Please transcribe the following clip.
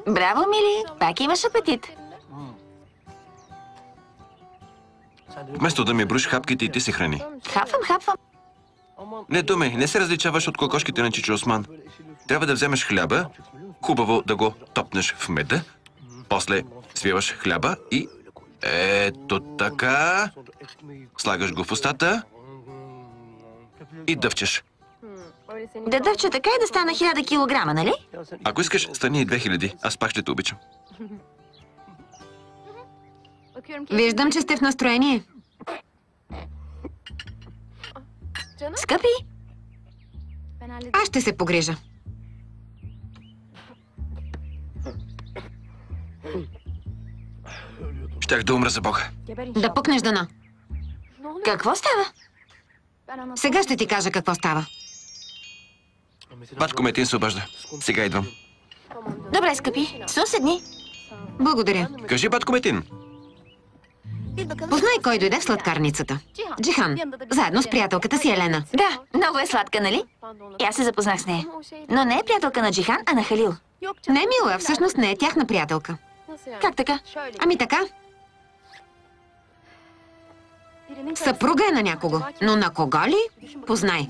Браво, мили! Пак имаш апетит. Вместо да ми броиш хапките и ти се храни. Хапвам. Не, Томи, не се различаваш от кокошките на Чичо Осман. Трябва да вземеш хляба, хубаво да го топнеш в меда, после свиваш хляба и ето така. Слагаш го в устата и дъвчеш. Да дъвча така и да стана 1000 килограма, нали? Ако искаш, стани и 2000. Аз пак ще те обичам. Виждам, че сте в настроение. Скъпи, Аз ще се погрижа. Щях да умра за Бога. Да пъкнеш дъно. какво става? Сега ще ти кажа какво става. Батко Метин се обажда. Сега идвам. Добре, скъпи, седни. Благодаря. Кажи, батко Метин. Познай кой дойде в сладкарницата. Джихан, заедно с приятелката си Елена. Да, много е сладка, нали? И аз се запознах с нея. Но не е приятелка на Джихан, а на Халил. Не, мила, всъщност не е тяхна приятелка. Как така? Ами така. Съпруга е на някого. Но на кого ли? Познай.